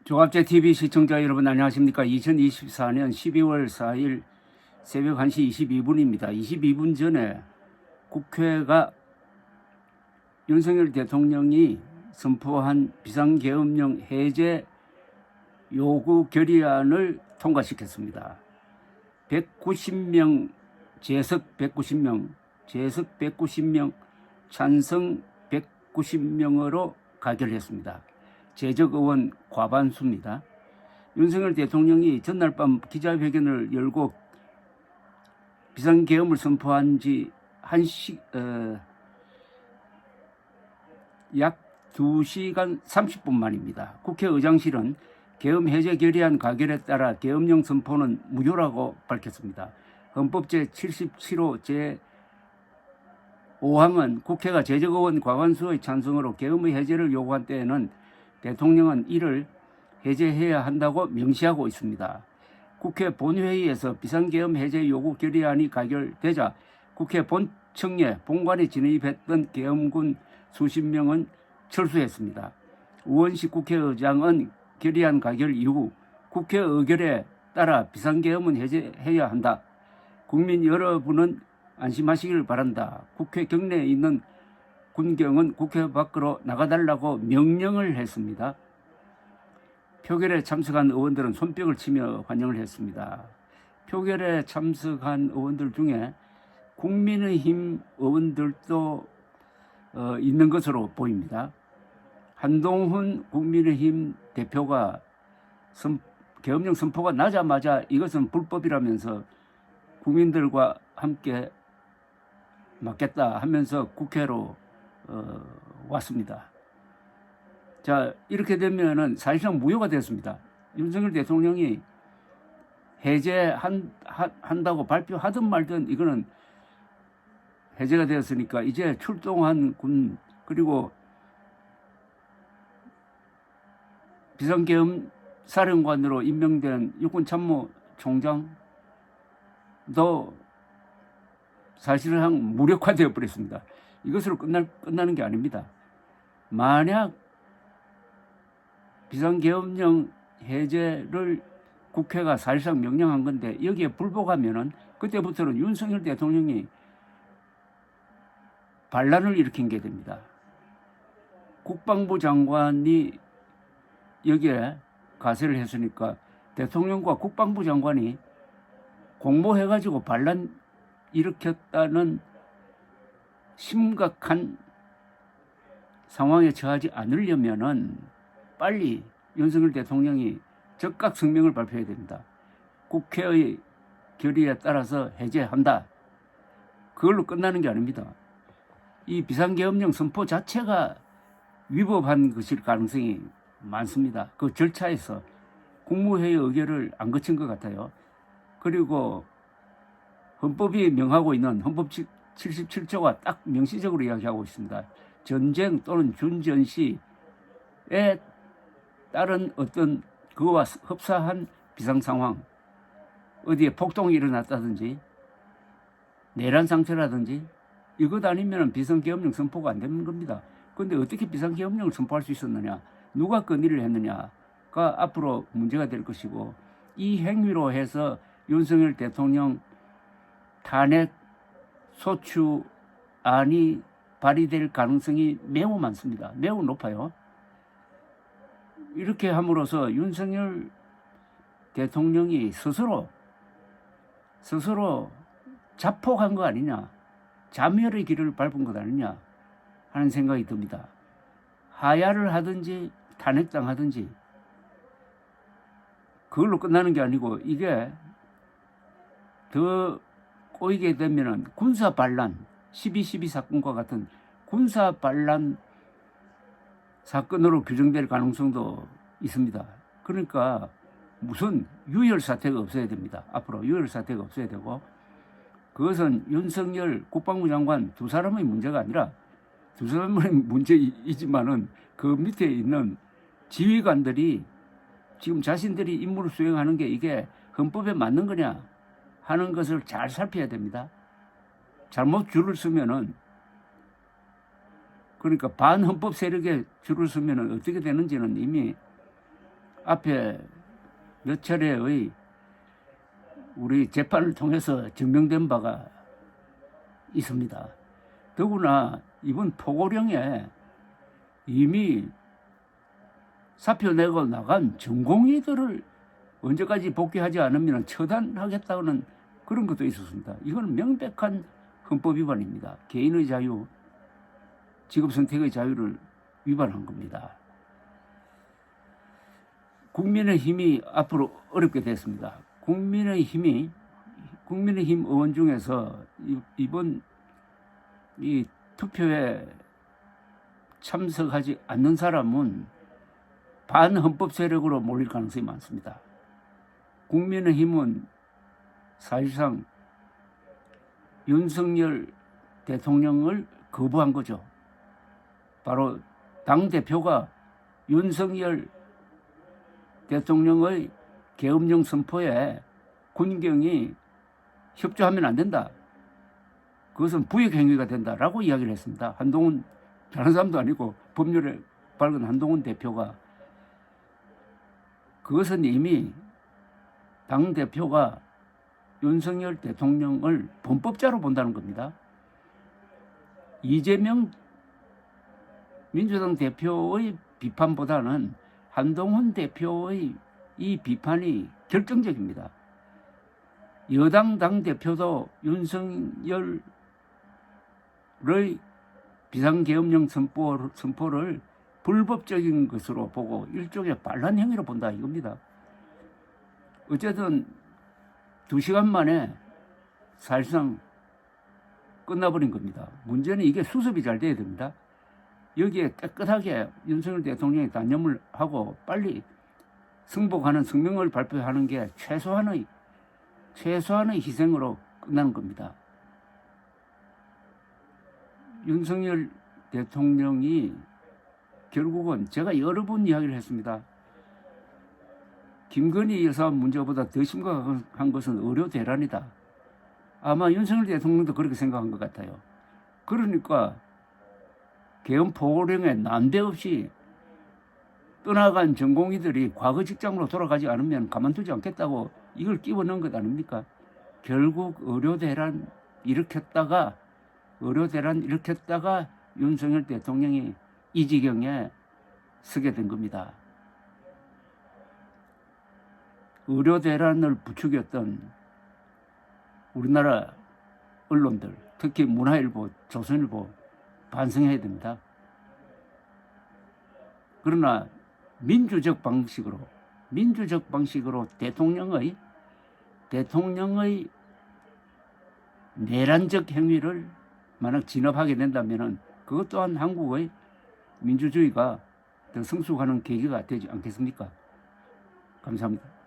종합제 TV 시청자 여러분 안녕하십니까? 2024년 12월 4일 새벽 1시 22분입니다. 22분 전에 국회가 윤석열 대통령이 선포한 비상계엄령 해제 요구 결의안을 통과시켰습니다. 190명 재석 190명, 재석 190명, 찬성 190명으로 가결했습니다. 재적 의원 과반수입니다. 윤석열 대통령이 전날 밤 기자회견을 열고 비상계엄을 선포한 지 약 2시간 30분 만입니다. 국회의장실은 계엄 해제 결의안 가결에 따라 계엄령 선포는 무효라고 밝혔습니다. 헌법 제77호 제5항은 국회가 재적 의원 과반수의 찬성으로 계엄의 해제를 요구한 때에는 대통령은 이를 해제해야 한다고 명시하고 있습니다. 국회 본회의에서 비상계엄 해제 요구 결의안이 가결되자 국회 본청에 본관에 진입했던 계엄군 수십 명은 철수했습니다. 우원식 국회의장은 결의안 가결 이후 국회 의결에 따라 비상계엄은 해제해야 한다. 국민 여러분은 안심하시길 바란다. 국회 경내에 있는 군경은 국회 밖으로 나가달라고 명령을 했습니다. 표결에 참석한 의원들은 손뼉을 치며 환영을 했습니다. 표결에 참석한 의원들 중에 국민의힘 의원들도 있는 것으로 보입니다. 한동훈 국민의힘 대표가 계엄령 선포가 나자마자 이것은 불법이라면서 국민들과 함께 맞겠다 하면서 국회로 왔습니다. 자, 이렇게 되면은 사실상 무효가 됐습니다. 윤석열 대통령이 해제한다고 발표하든 말든 이거는 해제가 되었으니까 이제 출동한 군 그리고 비상계엄 사령관으로 임명된 육군참모총장도 사실상 무력화되어 버렸습니다. 이것으로 끝나는 게 아닙니다. 만약 비상계엄령 해제를 국회가 사실상 명령한 건데 여기에 불복하면은 그때부터는 윤석열 대통령이 반란을 일으킨 게 됩니다. 국방부 장관이 여기에 가세를 했으니까 대통령과 국방부 장관이 공모해가지고 반란 일으켰다는 심각한 상황에 처하지 않으려면은 빨리 윤석열 대통령이 즉각 성명을 발표해야 됩니다. 국회의 결의에 따라서 해제한다. 그걸로 끝나는 게 아닙니다. 이 비상계엄령 선포 자체가 위법한 것일 가능성이 많습니다. 그 절차에서 국무회의 의결을 안 거친 것 같아요. 그리고 헌법이 명하고 있는 헌법 77조가 딱 명시적으로 이야기하고 있습니다. 전쟁 또는 준전시에 따른 어떤 그거와 흡사한 비상상황, 어디에 폭동이 일어났다든지 내란 상태라든지 이것 아니면 비상계엄령 선포가 안 되는 겁니다. 그런데 어떻게 비상계엄령을 선포할 수 있었느냐, 누가 건의를 했느냐가 앞으로 문제가 될 것이고, 이 행위로 해서 윤석열 대통령 탄핵 소추안이 발의될 가능성이 매우 많습니다. 매우 높아요. 이렇게 함으로써 윤석열 대통령이 스스로 자폭한 거 아니냐, 자멸의 길을 밟은 것 아니냐 하는 생각이 듭니다. 하야를 하든지 탄핵당하든지 그걸로 끝나는 게 아니고 이게 더 꼬이게 되면은 군사반란, 12.12 사건과 같은 군사반란 사건으로 규정될 가능성도 있습니다. 그러니까 무슨 유혈사태가 없어야 됩니다. 앞으로 유혈사태가 없어야 되고, 그것은 윤석열 국방부 장관 두 사람의 문제가 아니라 두 사람의 문제이지만은 그 밑에 있는 지휘관들이 지금 자신들이 임무를 수행하는 게 이게 헌법에 맞는 거냐 하는 것을 잘 살펴야 됩니다. 잘못 줄을 서면은, 그러니까 반헌법 세력에 줄을 서면은 어떻게 되는지는 이미 앞에 몇 차례의 우리 재판을 통해서 증명된 바가 있습니다. 더구나 이번 포고령에 이미 사표 내고 나간 전공의들을 언제까지 복귀하지 않으면 처단하겠다는 그런 것도 있었습니다. 이건 명백한 헌법 위반입니다. 개인의 자유, 직업 선택의 자유를 위반한 겁니다. 국민의힘이 앞으로 어렵게 됐습니다. 국민의힘 의원 중에서 이번 이 투표에 참석하지 않는 사람은 반헌법 세력으로 몰릴 가능성이 많습니다. 국민의힘은 사실상 윤석열 대통령을 거부한 거죠. 바로 당대표가 윤석열 대통령의 계엄령 선포에 군경이 협조하면 안 된다. 그것은 부역행위가 된다라고 이야기를 했습니다. 한동훈 다른 사람도 아니고 법률에 밝은 한동훈 대표가 그것은 이미 당대표가 윤석열 대통령을 범법자로 본다는 겁니다. 이재명 민주당 대표의 비판보다는 한동훈 대표의 이 비판이 결정적입니다. 여당 당대표도 윤석열의 비상계엄령 선포를 불법적인 것으로 보고 일종의 반란 행위로 본다 이겁니다. 어쨌든 2시간 만에 사실상 끝나버린 겁니다. 문제는 이게 수습이 잘 돼야 됩니다. 여기에 깨끗하게 윤석열 대통령이 단념을 하고 빨리 승복하는 성명을 발표하는 게 최소한의 희생으로 끝나는 겁니다. 윤석열 대통령이 결국은 제가 여러 번 이야기를 했습니다. 김건희 여사 문제보다 더 심각한 것은 의료 대란이다. 아마 윤석열 대통령도 그렇게 생각한 것 같아요. 그러니까 계엄 포고령에 난데없이 떠나간 전공의들이 과거 직장으로 돌아가지 않으면 가만두지 않겠다고 이걸 끼워 넣은 것 아닙니까? 결국 의료 대란 일으켰다가 윤석열 대통령이 이 지경에 서게 된 겁니다. 의료 대란을 부추겼던 우리나라 언론들, 특히 문화일보, 조선일보 반성해야 됩니다. 그러나 민주적 방식으로 대통령의 내란적 행위를 만약 진압하게 된다면 그것 또한 한국의 민주주의가 더 성숙하는 계기가 되지 않겠습니까? 감사합니다.